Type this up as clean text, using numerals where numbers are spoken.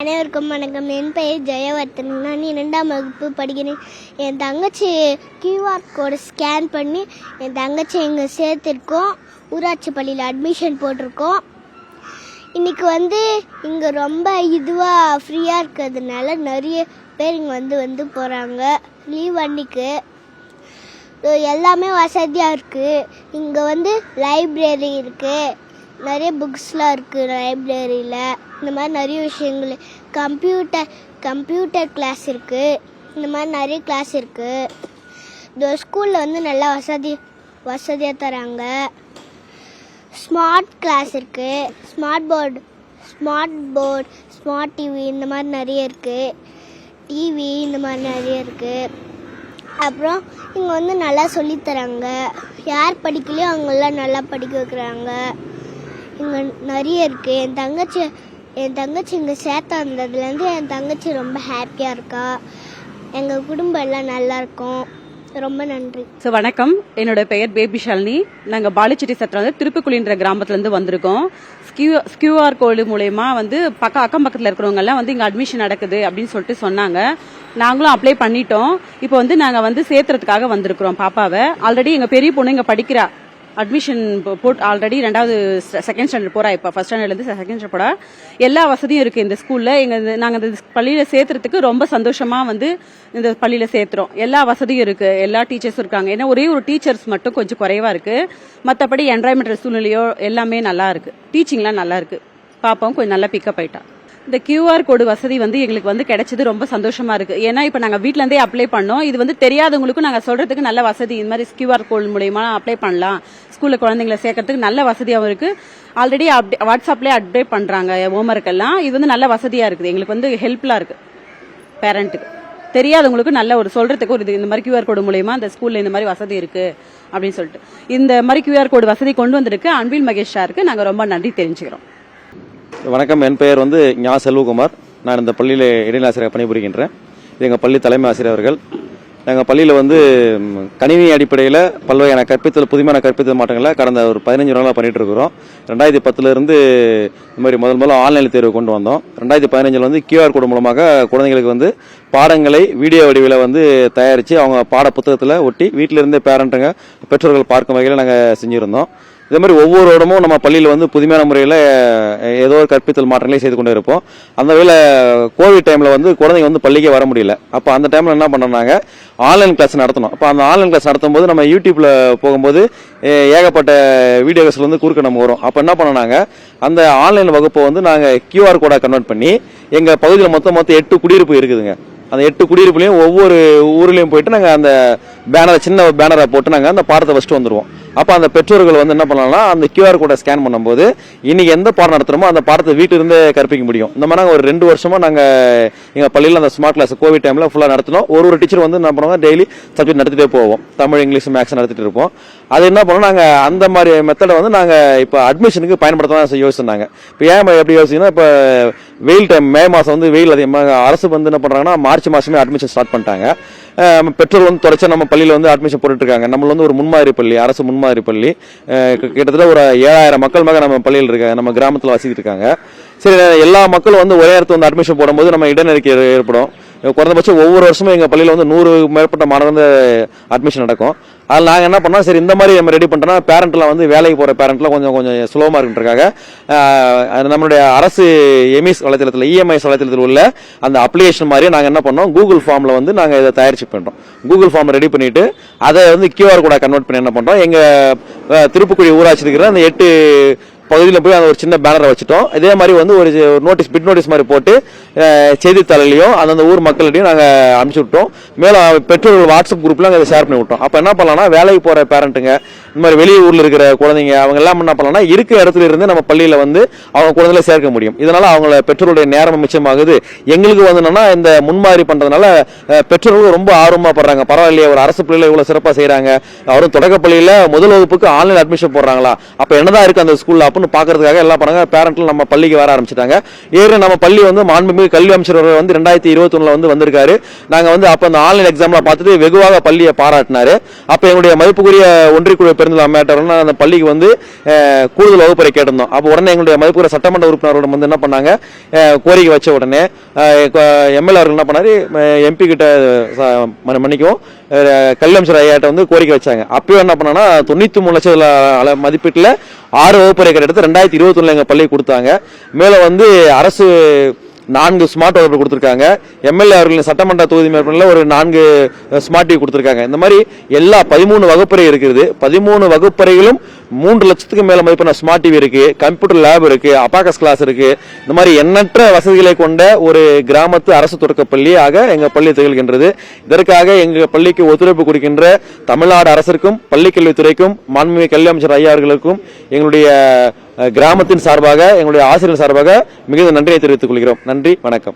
அனைவருக்கும் வணக்கம். என் பெயர் ஜெயவர்த்தன். நான் 2ஆம் வகுப்பு படிக்கிறேன். என் தங்கச்சி QR கோடு ஸ்கேன் பண்ணி என் தங்கச்சி இங்கே சேர்த்துருக்கோம். ஊராட்சி பள்ளியில் அட்மிஷன் போட்டிருக்கோம். இன்றைக்கி இங்கே ரொம்ப இதுவாக ஃப்ரீயாக இருக்கிறதுனால நிறைய பேர் இங்கே வந்து போகிறாங்க. லீவ் அன்னைக்கு எல்லாமே வசதியாக இருக்குது. இங்கே லைப்ரரி இருக்குது, நிறைய புக்ஸ்லாம் இருக்குது லைப்ரரியில். இந்த மாதிரி நிறைய விஷயங்கள், கம்ப்யூட்டர் கிளாஸ் இருக்குது. இந்த மாதிரி நிறைய கிளாஸ் இருக்குது. இந்த ஸ்கூலில் நல்லா வசதியாக தராங்க. ஸ்மார்ட் கிளாஸ் இருக்குது, ஸ்மார்ட் போர்டு, ஸ்மார்ட் டிவி இந்த மாதிரி நிறைய இருக்குது. டிவி இந்த மாதிரி நிறைய இருக்குது. அப்புறம் இங்கே நல்லா சொல்லித்தராங்க. யார் படிக்கலையோ அவங்களெலாம் நல்லா படிக்க வைக்கிறாங்க. இங்கே நிறைய இருக்குது. என் தங்கச்சி இங்கே சேர்த்தா வந்ததுலேருந்து என் தங்கச்சி ரொம்ப ஹாப்பியாக இருக்கா. எங்கள் குடும்பம் எல்லாம் நல்லா இருக்கும். ரொம்ப நன்றி. வணக்கம், என்னோட பெயர் பேபி ஷாலினி. நாங்கள் பாலிச்செட்டி சத்திரம் திருப்புக்குழின்ற கிராமத்துலேருந்து வந்திருக்கோம். QR கோடு மூலயமா அக்கம் பக்கத்தில் இருக்கிறவங்க எல்லாம் இங்கே அட்மிஷன் நடக்குது அப்படின்னு சொல்லிட்டு சொன்னாங்க. நாங்களும் அப்ளை பண்ணிட்டோம். இப்போ நாங்கள் சேர்த்துறதுக்காக வந்திருக்கிறோம் பாப்பாவை. ஆல்ரெடி எங்கள் பெரிய பொண்ணு இங்கே படிக்கிறா. அட்மிஷன் போட்டு ஆல்ரெடி செகண்ட் ஸ்டாண்டர்ட் போறா. இப்போ ஃபர்ஸ்ட் ஸ்டாண்டர்ட்லேருந்து செகண்ட் ஸ்டாண்டர்ட் போறா. எல்லா வசதியும் இருக்கு இந்த ஸ்கூல்ல. நாங்கள் இந்த பள்ளியில சேர்த்துறதுக்கு ரொம்ப சந்தோஷமா இந்த பள்ளியில சேர்த்துறோம். எல்லா வசதியும் இருக்கு, எல்லா டீச்சர்ஸும் இருக்காங்க. ஏன்னா ஒரே ஒரு டீச்சர்ஸ் மட்டும் கொஞ்சம் குறைவா இருக்கு. மற்றபடி என்வாயன்மெண்டல் சூழ்நிலையோ எல்லாமே நல்லா இருக்கு. டீச்சிங்லாம் நல்லா இருக்கு. பாப்பாவும் கொஞ்சம் நல்லா பிக்கப் ஆயிட்டா. இந்த QR கோடு வசதி எங்களுக்கு கிடைச்சது ரொம்ப சந்தோஷமா இருக்கு. ஏன்னா இப்ப நாங்க வீட்ல இருந்தே அப்ளை பண்ணோம். இது தெரியாதவங்களுக்கும் நாங்க சொல்றதுக்கு நல்ல வசதி. இந்த மாதிரி QR கோடு மூலமா அப்ளை பண்ணலாம். ஸ்கூல்ல குழந்தைங்களை சேர்க்கறதுக்கு நல்ல வசதியாகவும் இருக்கு. ஆல்ரெடி வாட்ஸ்அப்லயே அப்டேட் பண்றாங்க ஹோம்ஒர்க் எல்லாம். இது நல்ல வசதியா இருக்குது. எங்களுக்கு ஹெல்ப்ஃபுல்லா இருக்கு. பேரண்ட்டுக்கு தெரியாதவங்களுக்கு நல்ல ஒரு சொல்றதுக்கு ஒரு இந்த மாதிரி QR கோடு மூலமா இந்த ஸ்கூல்ல இந்த மாதிரி வசதி இருக்கு அப்படின்னு சொல்லிட்டு இந்த மாதிரி QR கோடு வசதி கொண்டு வந்திருக்கு அன்பில் மகேஷ் சாருக்கு நாங்க ரொம்ப நன்றி தெரிஞ்சுக்கிறோம். வணக்கம், என் பெயர் ஞா செல்வகுமார். நான் இந்த பள்ளியில் இடைநிலை ஆசிரியர் பணிபுரிகின்றேன். இது எங்கள் பள்ளி தலைமை ஆசிரியர் அவர்கள். எங்கள் பள்ளியில் கணினி அடிப்படையில் பல்வகையான புதுமையான கற்பித்தல் மாற்றங்களை கடந்த ஒரு 15 நாளாக பண்ணிட்டு இருக்கிறோம். 2010 இந்த மாதிரி முதல் ஆன்லைன் தேர்வு கொண்டு வந்தோம். 2015 QR கோடு மூலமாக குழந்தைங்களுக்கு பாடங்களை வீடியோ வடிவில் தயாரித்து அவங்க பாட புத்தகத்தில் ஒட்டி வீட்டிலிருந்தே பேரண்ட்டுங்க பெற்றோர்கள் பார்க்கும் வகையில் நாங்கள் செஞ்சுருந்தோம். இதே மாதிரி ஒவ்வொரு இடமும் நம்ம பள்ளியில் புதுமையான முறையில் ஏதோ ஒரு கற்பித்தல் மாற்றங்களை செய்து கொண்டே இருப்போம். அந்த வகையில் கோவிட் டைமில் குழந்தைங்க பள்ளிக்கே வர முடியல. அப்போ அந்த டைமில் என்ன பண்ணாங்க, ஆன்லைன் கிளாஸ் நடத்தணும். அப்போ அந்த ஆன்லைன் கிளாஸ் நடத்தும் போது நம்ம யூடியூப்ல போகும்போது ஏகப்பட்ட வீடியோஸ் குறுக்க நம்ம வரும். அப்போ என்ன பண்ணாங்க, அந்த ஆன்லைன் வகுப்பை நாங்கள் QR கோடா கன்வெர்ட் பண்ணி எங்கள் பகுதியில் மொத்தம் 8 குடியிருப்பு இருக்குதுங்க. அந்த 8 குடியிருப்புலையும் ஒவ்வொரு ஊர்லயும் போயிட்டு நாங்கள் அந்த சின்ன பேனரை போட்டு நாங்கள் அந்த பாடத்தை ஃபர்ஸ்ட் வந்துருவோம். அப்போ அந்த பெற்றோர்கள் என்ன பண்ணலாம்னா, அந்த QR கோடை ஸ்கேன் பண்ணும்போது இன்னைக்கு எந்த பாடம் நடத்துறோமோ அந்த பாடத்தை வீட்டிலிருந்தே கற்பிக்க முடியும். இந்த மாதிரி நாங்கள் ஒரு 2 வருஷமா நாங்கள் எங்கள் பள்ளியில் அந்த ஸ்மார்ட் கிளாஸ் கோவிட் டைமில் ஃபுல்லாக நடத்தினோம். ஒரு டீச்சர் என்ன பண்ணுவாங்க, டெய்லி சப்ஜெக்ட் நடத்திட்டே போவோம். தமிழ், இங்கிலீஷ், மேக்ஸ் நடத்திட்டு இருப்போம். அது என்ன பண்ணோம், நாங்கள் அந்த மாதிரி மெத்தடை நாங்கள் இப்போ அட்மிஷனுக்கு பயன்படுத்தலாம் யோசிச்சாங்க. இப்போ ஏன் எப்படி யோசிச்சீங்கன்னா, இப்போ வெயில் டைம், மே மாதம் வெயில் அதிகமாக அரசு என்ன பண்ணுறாங்கன்னா மார்ச் மாதமே அட்மிஷன் ஸ்டார்ட் பண்ணிட்டாங்க. பெற்றோர் தொடர்ச்சி நம்ம பள்ளியில் அட்மிஷன் போட்டுட்டு இருக்காங்க. நம்ம ஒரு முன்மாதிரி பள்ளி, அரசு முன்மாதிரி பள்ளி. கிட்டத்தட்ட ஒரு 7000 மக்கள் நம்ம பள்ளியில் இருக்காங்க, நம்ம கிராமத்தில் வசிக்கிட்டு இருக்காங்க. சரி, எல்லா மக்களும் ஒரே இடத்துல அட்மிஷன் போடும்போது நம்ம இடைநெருக்கி ஏற்படும். குறைந்தபட்சம் ஒவ்வொரு வருஷமும் எங்கள் பள்ளியில் 100 மேற்பட்ட மாணவர்கள் அட்மிஷன் நடக்கும். அதில் நாங்கள் என்ன பண்ணோம், சரி இந்த மாதிரி நம்ம ரெடி பண்ணிட்டோம்னா பேரண்ட்லாம் வேலைக்கு போகிற பேரண்ட்லாம் கொஞ்சம் சுலபமாக இருக்குன்றக்காக நம்மளுடைய அரசு எமிஸ் வலைத்தளத்தில், EMIS வலைத்தளத்தில் உள்ள அந்த அப்ளிகேஷன் மாதிரி நாங்கள் என்ன பண்ணோம், கூகுள் ஃபார்மில் நாங்கள் இதை தயாரிச்சு பண்ணுறோம். கூகுள் ஃபார்ம் ரெடி பண்ணிட்டு அதை QR கோடா கன்வெர்ட் பண்ணி என்ன பண்ணுறோம், எங்கள் திருப்புக்குழி ஊராட்சி இருக்கிற அந்த 8 பகுதியில் போய் அந்த ஒரு சின்ன பேனரை வச்சுட்டோம். இதே மாதிரி ஒரு பிட் நோட்டீஸ் மாதிரி போட்டு செய்தித்தாளிலையும் அந்தந்த ஊர் மக்களிடையும் நாங்கள் அனுப்பிச்சு விட்டோம். மேலும் பெற்றோர்கள் வாட்ஸ்அப் குரூப்ல அதை ஷேர் பண்ணி விட்டோம். அப்போ என்ன பண்ணலாம்னா, வேலைக்கு போகிற பேரண்ட்டுங்க, இந்த மாதிரி வெளிய ஊரில் இருக்கிற குழந்தைங்க, அவங்க எல்லாம் என்ன பண்ணலாம்னா இருக்கிற இடத்துல இருந்து நம்ம பள்ளியில் அவங்க குழந்தைகளை சேர்க்க முடியும். இதனால அவங்கள பெற்றோருடைய நேரம் மிச்சமாகுது. எங்களுக்கு என்னன்னா, இந்த முன்மாதிரி பண்றதுனால பெற்றோர்கள் ரொம்ப ஆர்வமா படுறாங்க. பரவாயில்லையே, ஒரு அரசு பள்ளியில் இவ்வளவு சிறப்பாக செய்யறாங்க, அவரும் தொடக்க பள்ளியில் முதல் வகுப்புக்கு ஆன்லைன் அட்மிஷன் போடுறாங்களா, அப்ப என்னதான் இருக்கு அந்த ஸ்கூல்ல பாக்குறதுக்காக எல்லாம் பண்ணாங்க. பேரண்ட்ல நம்ம பள்ளிக்கு வர ஆரம்பிச்சிட்டாங்க. ஏற்கனவே நம்ம பள்ளி மாண்புமிகு கல்வி அமைச்சர் 2021 வந்திருக்காரு. நாங்க அப்ப அந்த ஆன்லைன் எக்ஸாம்ல பார்த்துட்டு வெகுவாக பள்ளியை பாராட்டினாரு. அப்ப என்னுடைய மதிப்புக்குரிய ஒன்றிய குழு பேருந்து அம்மையாட்டவர்கள் அந்த பள்ளிக்கு வந்து கூடுதல் வகுப்பறை கேட்டிருந்தோம். அப்போ உடனே எங்களுடைய மதிப்புற சட்டமன்ற உறுப்பினரோட வந்து என்ன பண்ணாங்க, கோரிக்கை வச்ச உடனே எம்எல்ஏ அவர்கள் என்ன பண்ணாரு, எம்பி கிட்ட மன்னிக்கவும் கல்வி அமைச்சர் ஐயாட்ட வந்து கோரிக்கை வச்சாங்க. அப்பயும் என்ன பண்ணாங்கன்னா 93 லட்சம் மதிப்பீட்டில் 6 வகுப்பறை எடுத்து 2021 எங்க பள்ளிக்கு கொடுத்தாங்க. மேல வந்து அரசு 4 ஸ்மார்ட் வகுப்பு கொடுத்திருக்காங்க. எம்எல்ஏ அவர்களின் சட்டமன்ற தொகுதி மேற்கொள்ள ஒரு 4 ஸ்மார்ட் டிவி கொடுத்திருக்காங்க. இந்த மாதிரி எல்லா 13 வகுப்பறை இருக்குது. 13 வகுப்பறைகளும் 3 லட்சத்துக்கு மேல மதிப்பான ஸ்மார்ட் டிவி இருக்கு, கம்ப்யூட்டர் லேப் இருக்கு, அபாகஸ் கிளாஸ் இருக்கு. இந்த மாதிரி எண்ணற்ற வசதிகளை கொண்ட ஒரு கிராமத்து அரசு தொடக்க பள்ளியாக எங்க பள்ளி திகழ்கின்றது. இதற்காக எங்க பள்ளிக்கு ஒத்துழைப்பு கொடுக்கின்ற தமிழ்நாடு அரசிற்கும் பள்ளிக்கல்வித்துறைக்கும் மாண்புமிகு கல்வி அமைச்சர் ஐயா அவர்களுக்கும் எங்களுடைய கிராமத்தின் சார்பாக எங்களுடைய ஆசிரியர் சார்பாக மிகுந்த நன்றியை தெரிவித்துக் கொள்கிறோம். நன்றி, வணக்கம்.